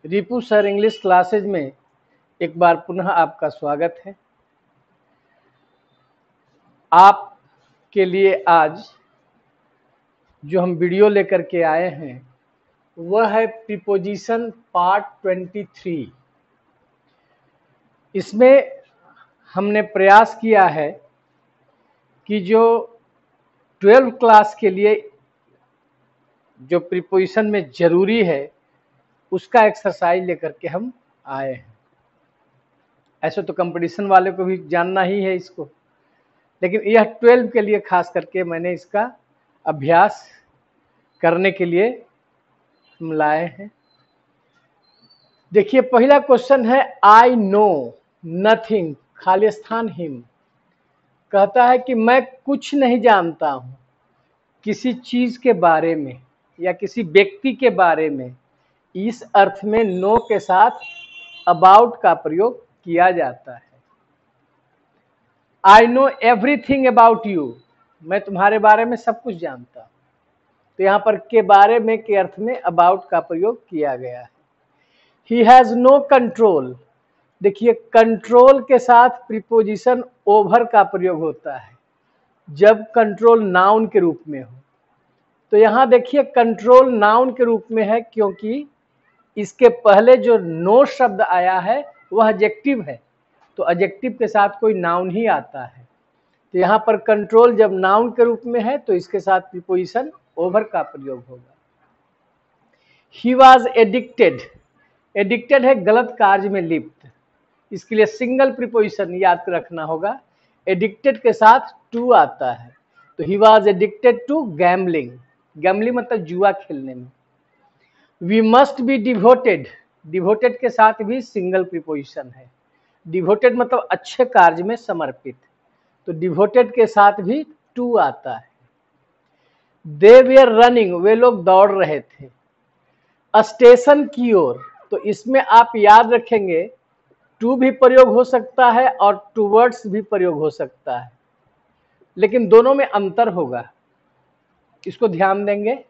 रिपु sir English classes में एक बार पुनः आपका स्वागत है। आपके लिए आज जो हम वीडियो लेकर के आए हैं वह है प्रीपोजिशन पार्ट 23। इसमें हमने प्रयास किया है कि जो 12 क्लास के लिए जो प्रीपोजिशन में ज़रूरी है उसका एक्सरसाइज लेकर के हम आए हैं। ऐसे तो कंपटीशन वाले को भी जानना ही है इसको, लेकिन यह 12 के लिए खास करके मैंने इसका अभ्यास करने के लिए हम लाए हैं। देखिए, पहला क्वेश्चन है I know nothing Khalistan him. कहता है कि मैं कुछ नहीं जानता हूँ किसी चीज के बारे में या किसी व्यक्ति के बारे में। इस अर्थ में नो के साथ अबाउट का प्रयोग किया जाता है। I know everything about you, मैं तुम्हारे बारे में सब कुछ जानता हूं। तो यहाँ पर के बारे में के अर्थ में अबाउट का प्रयोग किया गया है। He has no control. देखिए, कंट्रोल के साथ प्रीपोजिशन ओवर का प्रयोग होता है जब कंट्रोल नाउन के रूप में हो। तो यहाँ देखिए, कंट्रोल नाउन के रूप में है क्योंकि इसके पहले जो नो शब्द आया है वह एडजेक्टिव है, तो एडजेक्टिव के साथ कोई नाउन ही आता है। तो यहाँ पर कंट्रोल जब नाउन के रूप में है तो इसके साथ प्रीपोजिशन ओवर का प्रयोग होगा। ही वॉज एडिक्टेड। एडिक्टेड है गलत कार्य में लिप्त, इसके लिए सिंगल प्रीपोजिशन याद रखना होगा। एडिक्टेड के साथ टू आता है, तो he was addicted to gambling. Gambling मतलब जुआ खेलने में। We must be devoted. Devoted के साथ भी सिंगल प्रीपोजिशन है। डिवोटेड मतलब अच्छे कार्य में समर्पित, तो डिवोटेड के साथ भी टू आता है। दे वेयर रनिंग, वे लोग दौड़ रहे थे स्टेशन की ओर। तो इसमें आप याद रखेंगे टू भी प्रयोग हो सकता है और टूवर्ड्स भी प्रयोग हो सकता है, लेकिन दोनों में अंतर होगा। इसको ध्यान देंगे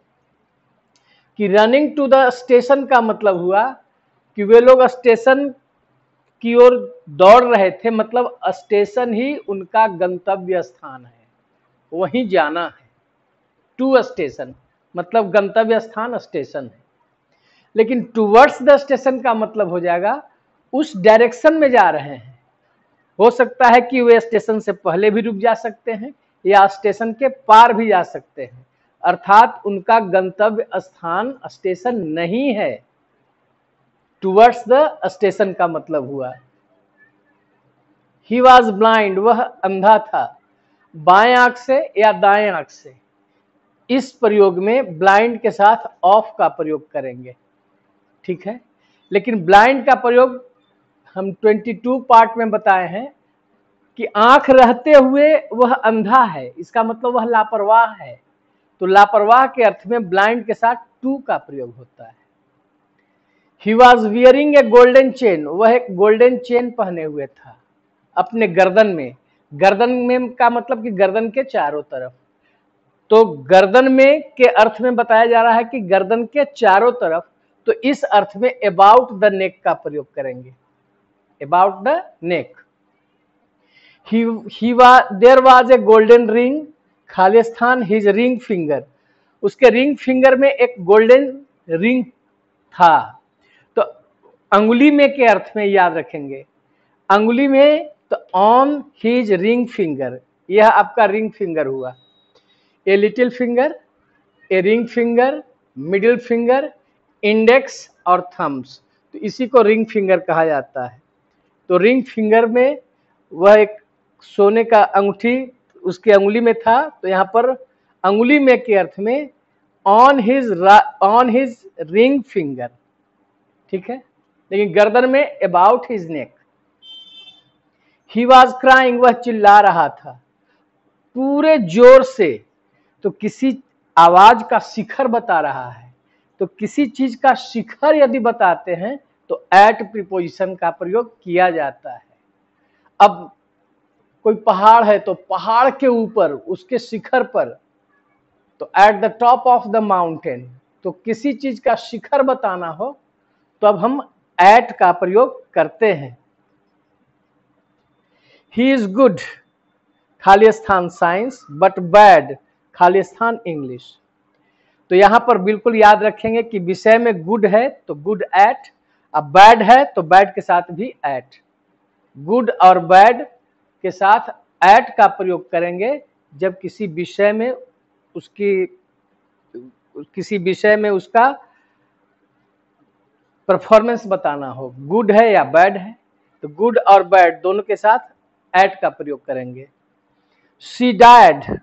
कि रनिंग टू द स्टेशन का मतलब हुआ कि वे लोग स्टेशन की ओर दौड़ रहे थे, मतलब स्टेशन ही उनका गंतव्य स्थान है, वहीं जाना है। टू स्टेशन मतलब गंतव्य स्थान स्टेशन है, लेकिन टूवर्ड्स द स्टेशन का मतलब हो जाएगा उस डायरेक्शन में जा रहे हैं। हो सकता है कि वे स्टेशन से पहले भी रुक जा सकते हैं या स्टेशन के पार भी जा सकते हैं, अर्थात उनका गंतव्य स्थान स्टेशन नहीं है। टूवर्ड्स द स्टेशन का मतलब हुआ। ही वॉज ब्लाइंड, वह अंधा था। बाएं आंख से या दाएं आंख से, इस प्रयोग में ब्लाइंड के साथ ऑफ का प्रयोग करेंगे, ठीक है। लेकिन ब्लाइंड का प्रयोग हम 22 पार्ट में बताए हैं कि आंख रहते हुए वह अंधा है, इसका मतलब वह लापरवाह है। तो लापरवाह के अर्थ में ब्लाइंड के साथ टू का प्रयोग होता है। He was wearing A golden chain, वह एक गोल्डन चेन पहने हुए था अपने गर्दन में। गर्दन में का मतलब कि गर्दन के चारों तरफ, तो गर्दन में के अर्थ में बताया जा रहा है कि गर्दन के चारों तरफ, तो इस अर्थ में अबाउट द नेक का प्रयोग करेंगे। About the neck. There was a golden ring खालिस्तान हिज रिंग फिंगर। उसके रिंग फिंगर में एक गोल्डन रिंग था। तो अंगुली में के अर्थ में याद रखेंगे, अंगुली में तो ऑन हिज रिंग फिंगर, यह आपका रिंग फिंगर हुआ। A little finger, a ring finger, middle finger, index और थम्स, तो इसी को रिंग फिंगर कहा जाता है। तो रिंग फिंगर में वह एक सोने का अंगूठी उसकी अंगुली में था, तो यहाँ पर अंगुली में के अर्थ में ऑन हिज रिंग फिंगर, ठीक है। लेकिन गर्दन में about his neck. He was crying, वह चिल्ला रहा था पूरे जोर से। तो किसी आवाज का शिखर बता रहा है, तो किसी चीज का शिखर यदि बताते हैं तो एट प्रीपोजिशन का प्रयोग किया जाता है। अब कोई पहाड़ है तो पहाड़ के ऊपर उसके शिखर पर, तो at the top of the mountain, तो किसी चीज का शिखर बताना हो तो अब हम एट का प्रयोग करते हैं। ही इज गुड खाली स्थान साइंस बट बैड खाली स्थान इंग्लिश। तो यहां पर बिल्कुल याद रखेंगे कि विषय में गुड है तो गुड एट, अब बैड है तो बैड के साथ भी एट। गुड और बैड के साथ एट का प्रयोग करेंगे जब किसी विषय में उसका परफॉर्मेंस बताना हो, गुड है या बैड है, तो गुड और बैड दोनों के साथ एट का प्रयोग करेंगे। शी डाइड,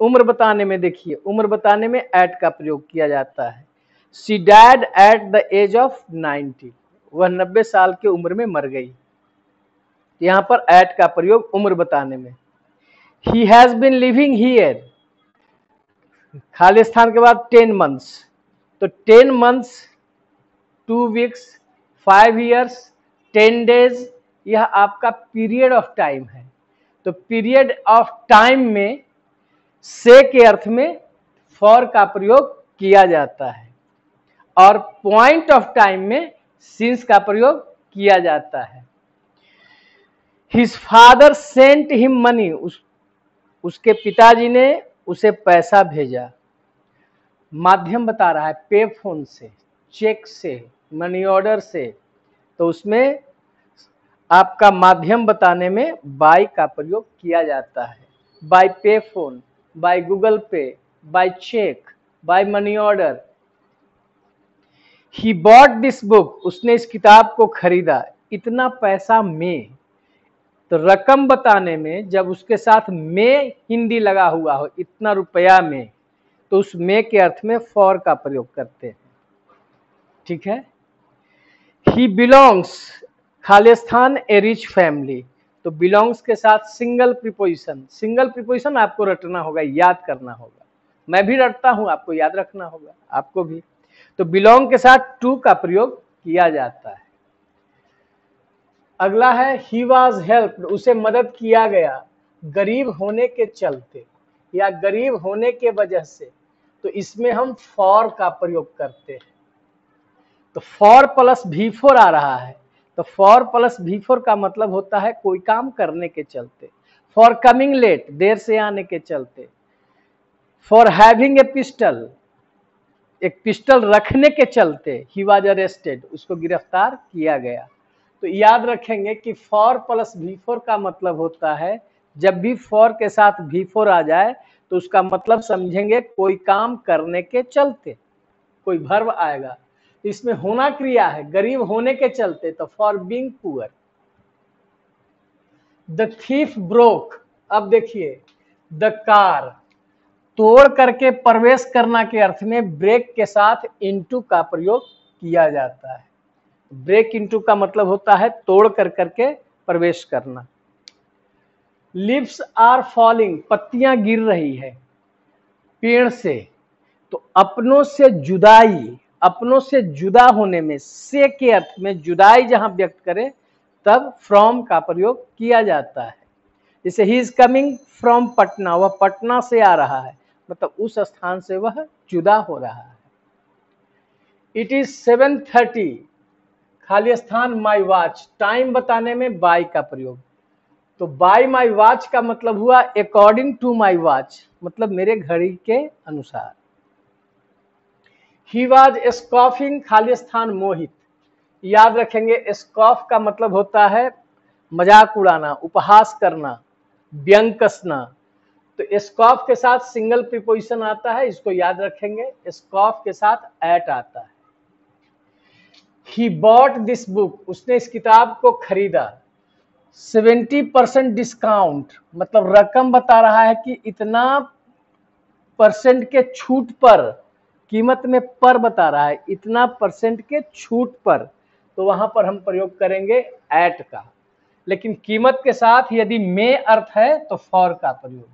उम्र बताने में देखिए, उम्र बताने में एट का प्रयोग किया जाता है। She died at the age of 90, वह 90 साल की उम्र में मर गई। यहां पर एट का प्रयोग उम्र बताने में। He has been living here, खाली स्थान के बाद 10 मंथ्स, तो 10 मंथ्स, 2 वीक्स, 5 ईयर्स, 10 डेज, यह आपका पीरियड ऑफ टाइम है। तो पीरियड ऑफ टाइम में से के अर्थ में फॉर का प्रयोग किया जाता है और पॉइंट ऑफ टाइम में सिंस का प्रयोग किया जाता है। His father sent him money, उसके पिताजी ने उसे पैसा भेजा। माध्यम बता रहा है पे फोन से, चेक से, मनी ऑर्डर से, तो उसमें आपका माध्यम बताने में बाय का प्रयोग किया जाता है। By pay phone, by Google pay, by cheque, by money order. He bought this book, उसने इस किताब को खरीदा। इतना पैसा में, तो रकम बताने में जब उसके साथ में हिंदी लगा हुआ हो, इतना रुपया में, तो उस में के अर्थ में फॉर का प्रयोग करते हैं। ठीक है। ही बिलोंग्स, खाली स्थान ए रिच फैमिली, तो बिलोंग्स के साथ सिंगल प्रीपोजिशन, सिंगल प्रीपोजिशन आपको रटना होगा, याद करना होगा। मैं भी रटता हूं, आपको याद रखना होगा, आपको भी। तो बिलोंग के साथ टू का प्रयोग किया जाता है। अगला है ही वॉज हेल्प्ड, उसे मदद किया गया गरीब होने के चलते या गरीब होने के वजह से, तो इसमें हम फॉर का प्रयोग करते हैं। तो फॉर प्लस V4 आ रहा है, तो फॉर प्लस V4 का मतलब होता है कोई काम करने के चलते। फॉर कमिंग लेट, देर से आने के चलते। फॉर हैविंग ए पिस्टल, एक पिस्टल रखने के चलते ही वॉज अरेस्टेड, उसको गिरफ्तार किया गया। तो याद रखेंगे कि फॉर प्लस V4 का मतलब होता है जब भी फॉर के साथ V4 आ जाए तो उसका मतलब समझेंगे कोई काम करने के चलते, कोई वर्ब आएगा। इसमें होना क्रिया है, गरीब होने के चलते, तो for being poor. The thief broke, अब देखिए द कार, तोड़ करके प्रवेश करना के अर्थ में ब्रेक के साथ इनटू का प्रयोग किया जाता है। ब्रेक इनटू का मतलब होता है तोड़ कर करके प्रवेश करना। लीव्स आर फॉलिंग, पत्तियां गिर रही है पेड़ से, तो अपनों से जुदाई, अपनों से जुदा होने में से के अर्थ में जुदाई जहां व्यक्त करे तब फ्रॉम का प्रयोग किया जाता है। जैसे he is coming from Patna, वह पटना से आ रहा है, मतलब उस स्थान से वह जुदा हो रहा है। इट इज 7:30, खाली स्थान माई वॉच, टाइम बताने में बाय का प्रयोग। तो बाय माई वॉच का मतलब हुआ अकॉर्डिंग टू माई वॉच, मतलब मेरे घड़ी के अनुसार। ही वॉज स्कॉफिंग, खाली स्थान मोहित, याद रखेंगे स्कॉफ का मतलब होता है मजाक उड़ाना, उपहास करना, व्यंग कसना। तो स्कॉफ के साथ सिंगल प्रीपोजिशन आता है, इसको याद रखेंगे। स्कॉफ के साथ एट आता है। ही बॉट दिस बुक, उसने इस किताब को खरीदा। 70% डिस्काउंट, मतलब रकम बता रहा है कि इतना परसेंट के छूट पर, कीमत में पर बता रहा है, इतना परसेंट के छूट पर, तो वहां पर हम प्रयोग करेंगे एट का। लेकिन कीमत के साथ यदि में अर्थ है तो फॉर का प्रयोग।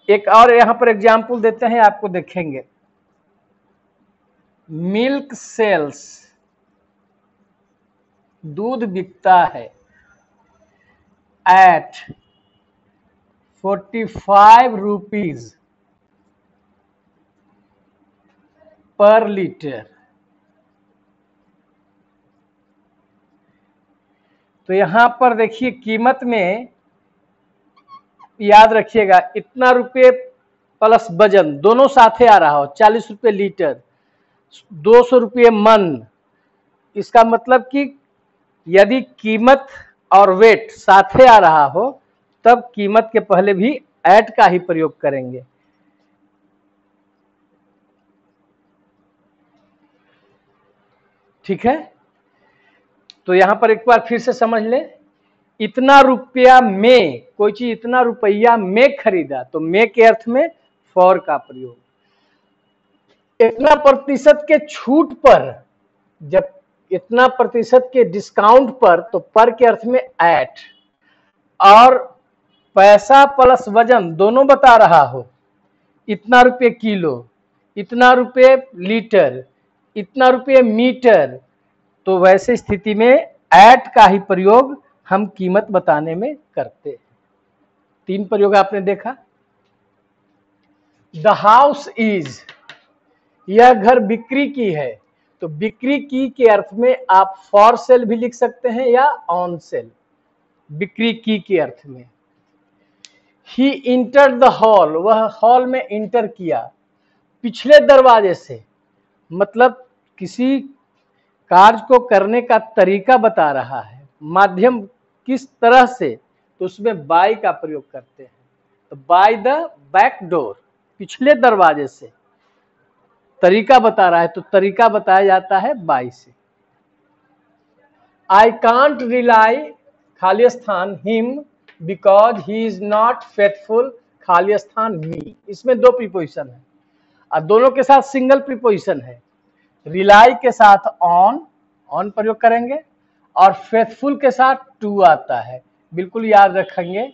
एक और यहां पर एग्जाम्पल देते हैं, आपको देखेंगे। मिल्क सेल्स, दूध बिकता है एट 45 रुपीज पर लीटर। तो यहां पर देखिए कीमत में याद रखिएगा इतना रुपये प्लस वजन दोनों साथे आ रहा हो, 40 रुपये लीटर, 200 रुपये मन। इसका मतलब कि यदि कीमत और वेट साथे आ रहा हो तब कीमत के पहले भी एट का ही प्रयोग करेंगे। ठीक है, तो यहां पर एक बार फिर से समझ ले, इतना रुपया में, कोई चीज इतना रुपया में खरीदा तो में के अर्थ में फॉर का प्रयोग। इतना प्रतिशत के छूट पर, जब इतना प्रतिशत के डिस्काउंट पर, तो पर के अर्थ में एट। और पैसा प्लस वजन दोनों बता रहा हो, इतना रुपये किलो, इतना रुपये लीटर, इतना रुपये मीटर, तो वैसे स्थिति में एट का ही प्रयोग हम कीमत बताने में करते हैं। 3 प्रयोग आपने देखा। द हाउस इज, यह घर बिक्री की है, तो बिक्री की के अर्थ में आप फॉर सेल भी लिख सकते हैं या ऑन सेल, बिक्री की के अर्थ में। ही इंटर द हॉल, वह हॉल में इंटर किया, पिछले दरवाजे से, मतलब किसी कार्य को करने का तरीका बता रहा है, माध्यम किस तरह से, तो उसमें बाय का प्रयोग करते हैं। तो बाय द बैक डोर, पिछले दरवाजे से, तरीका बता रहा है तो तरीका बताया जाता है बाय से। आई कांट रिलाई, खाली स्थान, him because he is not faithful, खाली स्थान, मी। इसमें 2 प्रीपोजिशन है और दोनों के साथ सिंगल प्रीपोजिशन है। रिलाई के साथ ऑन, ऑन प्रयोग करेंगे, और फेथफुल के साथ टू आता है। बिल्कुल याद रखेंगे,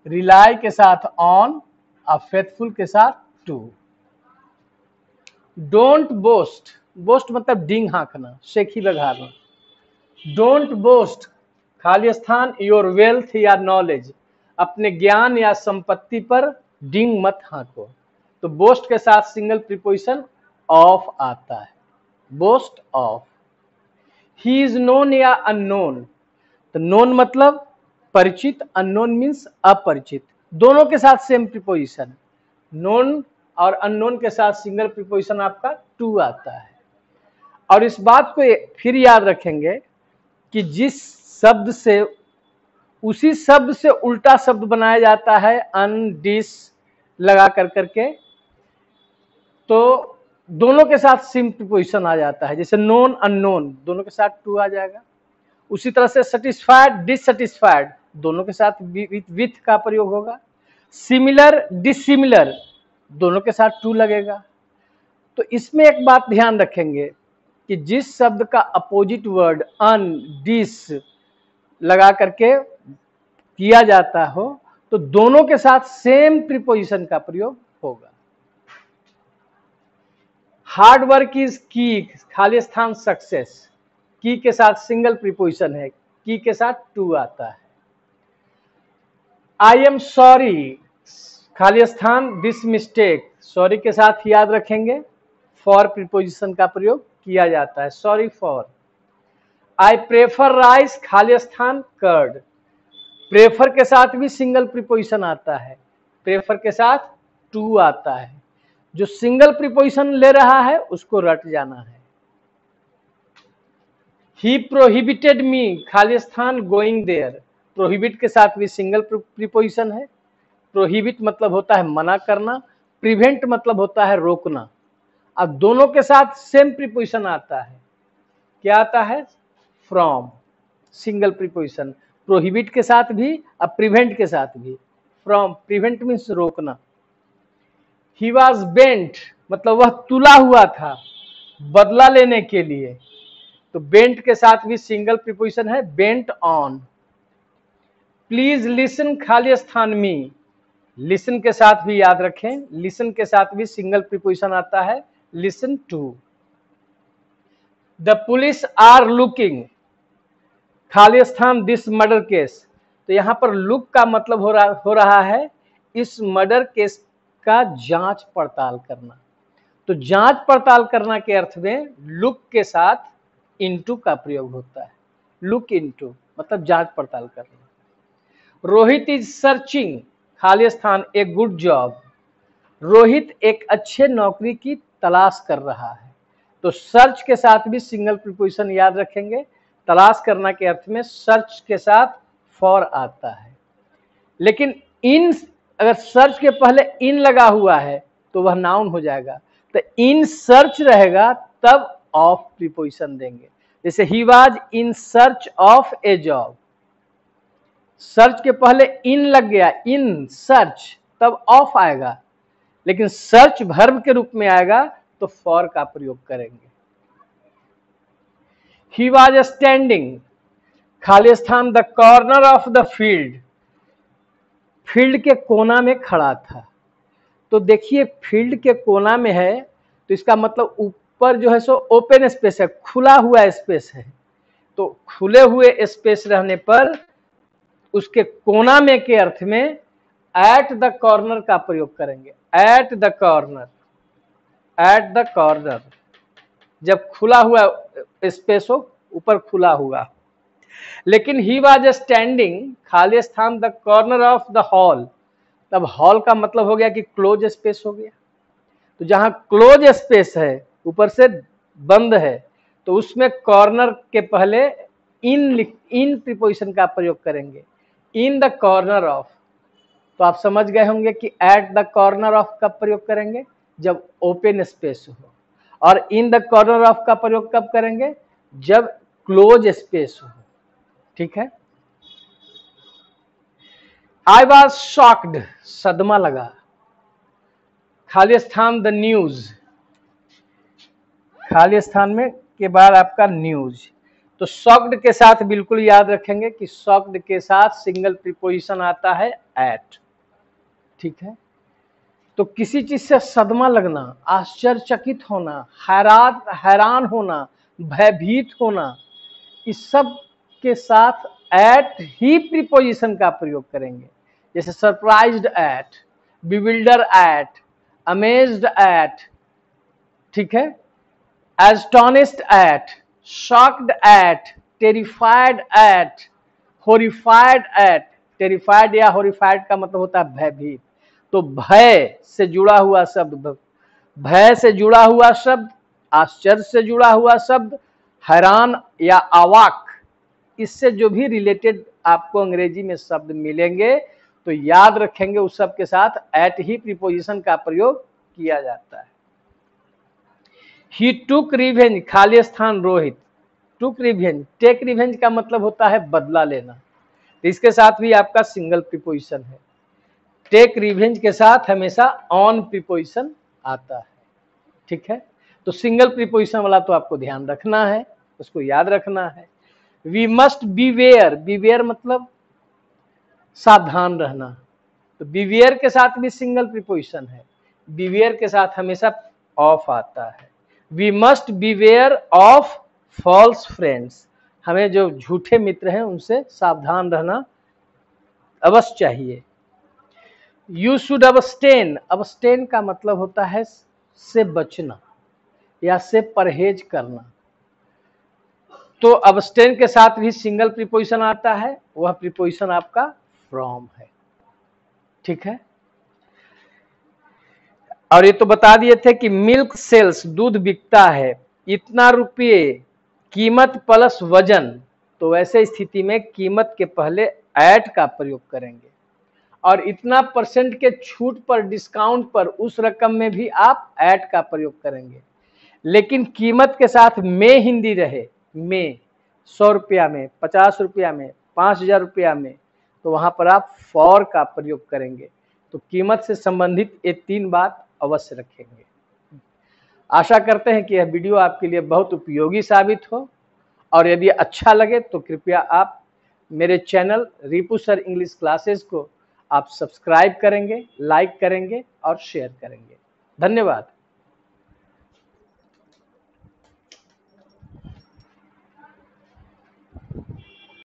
रिलाई के साथ ऑन और फेथफुल के साथ टू। डोंट बोस्ट, बोस्ट मतलब डींग हाँकना, शेखी बघारना। डोंट बोस्ट, खाली स्थान, योर वेल्थ या नॉलेज, अपने ज्ञान या संपत्ति पर डींग मत हाँको। तो बोस्ट के साथ सिंगल प्रीपोजिशन ऑफ आता है, boast of. He is known या अननोन, तो नोन मतलब परिचित, अननोन मीन्स अपरिचित, दोनों के साथ सेम प्रीपोजिशन। नोन और अननोन के साथ सिंगल प्रीपोजिशन आपका टू आता है। और इस बात को फिर याद रखेंगे कि जिस शब्द से, उसी शब्द से उल्टा शब्द बनाया जाता है अन, डिस लगा कर करके, तो दोनों के साथ सेम प्रीपोजिशन आ जाता है। जैसे नोन अननोन, दोनों के साथ टू आ जाएगा। उसी तरह से सेटिस्फाइड डिससेटिस्फाइड, दोनों के साथ विथ का प्रयोग होगा। सिमिलर डिसिमिलर, दोनों के साथ टू लगेगा। तो इसमें एक बात ध्यान रखेंगे कि जिस शब्द का अपोजिट वर्ड अन, डिस लगा करके किया जाता हो तो दोनों के साथ सेम प्रीपोजिशन का प्रयोग होगा। हार्ड वर्क इज की, खाली स्थान सक्सेस, की के साथ सिंगल प्रीपोजिशन है, की के साथ टू आता है। आई एम सॉरी, खाली स्थान, दिस मिस्टेक, सॉरी के साथ याद रखेंगे फॉर प्रीपोजिशन का प्रयोग किया जाता है, sorry for. I prefer rice, खाली स्थान, कर्ड, प्रेफर के साथ भी सिंगल प्रीपोजिशन आता है, प्रेफर के साथ टू आता है। जो सिंगल प्रीपोजिशन ले रहा है उसको रट जाना है। ही प्रोहिबिटेड मी, खाली स्थान, गोइंग देयर, प्रोहिबिट के साथ भी सिंगल प्रीपोजिशन है। प्रोहिबिट मतलब होता है मना करना, प्रिवेंट मतलब होता है रोकना। अब दोनों के साथ सेम प्रीपोजिशन आता है, क्या आता है, फ्रॉम, सिंगल प्रीपोजिशन, प्रोहिबिट के साथ भी और प्रिवेंट के साथ भी। फ्रॉम, प्रिवेंट मीन्स रोकना। ही वॉज बेंट, मतलब वह तुला हुआ था, बदला लेने के लिए, तो बेंट के साथ भी सिंगल प्रीपोजिशन है, बेंट ऑन। प्लीज लिसन, खाली स्थान, मी, लिसन के साथ भी याद रखें, लिसन के साथ भी सिंगल प्रीपोजिशन आता है, listen to. The police are looking, खाली स्थान, दिस मर्डर केस, तो यहां पर लुक का मतलब हो रहा है इस मर्डर केस का जांच पड़ताल करना। तो जांच पड़ताल करना के अर्थ में लुक के साथ इनटू का प्रयोग होता है, लुक इनटू। मतलब जांच पड़ताल करना। रोहित इज सर्चिंग खाली स्थान ए गुड जॉब। रोहित एक अच्छे नौकरी की तलाश कर रहा है। तो सर्च के साथ भी सिंगल प्रीपोजिशन याद रखेंगे। तलाश करना के अर्थ में सर्च के साथ फॉर आता है। लेकिन इन, अगर सर्च के पहले इन लगा हुआ है तो वह नाउन हो जाएगा। तो इन सर्च रहेगा तब ऑफ प्रीपोजिशन देंगे। जैसे he was in search of A job, search के पहले इन लग गया, इन सर्च, तब ऑफ आएगा। लेकिन सर्च वर्ब के रूप में आएगा तो फॉर का प्रयोग करेंगे। ही वाज स्टैंडिंग खाली स्थान the corner of the field. Field के कोना में खड़ा था। तो देखिए फील्ड के कोना में है तो इसका मतलब ऊपर जो है सो ओपन स्पेस है, खुला हुआ स्पेस है। तो खुले हुए स्पेस रहने पर उसके कोना में के अर्थ में एट द कॉर्नर का प्रयोग करेंगे। At the corner, at the corner, जब खुला हुआ स्पेस हो, ऊपर खुला हुआ। लेकिन ही वाज स्टैंडिंग खाली स्थान the corner of the hall, तब हॉल का मतलब हो गया कि क्लोज स्पेस हो गया। तो जहां क्लोज स्पेस है, ऊपर से बंद है, तो उसमें कॉर्नर के पहले इन प्रीपोजिशन का प्रयोग करेंगे। इन द कॉर्नर ऑफ, तो आप समझ गए होंगे कि एट द कॉर्नर ऑफ का प्रयोग करेंगे जब ओपन स्पेस हो, और इन द कॉर्नर ऑफ का प्रयोग कब करेंगे, जब क्लोज स्पेस हो। ठीक है। आई वॉज शॉक्ड, सदमा लगा। खाली स्थान द न्यूज, खाली स्थान में के बाद आपका न्यूज। तो शॉक्ड के साथ बिल्कुल याद रखेंगे कि शॉक्ड के साथ सिंगल प्रीपोजिशन आता है एट। ठीक है। तो किसी चीज से सदमा लगना, आश्चर्यचकित होना, हैरान होना, भयभीत होना, इस सब के साथ एट ही प्रीपोजिशन का प्रयोग करेंगे। जैसे surprised at, bewildered at, amazed at, ठीक है, astonished at, shocked at, terrified at, horrified at. Terrified या होरिफाइड का मतलब होता है भयभीत। तो भय से जुड़ा हुआ शब्द, भय से जुड़ा हुआ शब्द, आश्चर्य से जुड़ा हुआ शब्द, हैरान या अवाक, इससे जो भी रिलेटेड आपको अंग्रेजी में शब्द मिलेंगे तो याद रखेंगे उस सब के साथ एट ही प्रीपोजिशन का प्रयोग किया जाता है। ही टुक रिवेंज, खाली स्थान रोहित। टुक रिवेंज, टेक रिवेंज का मतलब होता है बदला लेना। तो इसके साथ भी आपका सिंगल प्रीपोजिशन है। टेक रिवेंज के साथ हमेशा ऑन प्रीपोजिशन आता है। ठीक है। तो सिंगल प्रीपोजिशन वाला तो आपको ध्यान रखना है, उसको याद रखना है। वी मस्ट बीवेयर, बीवेयर मतलब सावधान रहना। तो बीवेयर के साथ भी सिंगल प्रीपोजिशन है। बीवेयर के साथ हमेशा ऑफ आता है। We must beware of false friends, हमें जो झूठे मित्र हैं उनसे सावधान रहना अवश्य चाहिए। यू शुड अबस्टेन, अबस्टेन का मतलब होता है से बचना या से परहेज करना। तो अबस्टेन के साथ भी सिंगल प्रीपोजिशन आता है, वह प्रीपोजिशन आपका फ्रॉम है। ठीक है। और ये तो बता दिए थे कि मिल्क सेल्स, दूध बिकता है, इतना रुपये, कीमत प्लस वजन। तो वैसे स्थिति में कीमत के पहले एट का प्रयोग करेंगे। और इतना परसेंट के छूट पर, डिस्काउंट पर, उस रकम में भी आप एट का प्रयोग करेंगे। लेकिन कीमत के साथ में हिंदी रहे, में 100 रुपया में, 50 रुपया में, 5000 रुपया में, तो वहां पर आप फॉर का प्रयोग करेंगे। तो कीमत से संबंधित ये 3 बात अवश्य रखेंगे। आशा करते हैं कि यह वीडियो आपके लिए बहुत उपयोगी साबित हो, और यदि अच्छा लगे तो कृपया आप मेरे चैनल रिपु सर इंग्लिश क्लासेस को आप सब्सक्राइब करेंगे, लाइक करेंगे और शेयर करेंगे। धन्यवाद।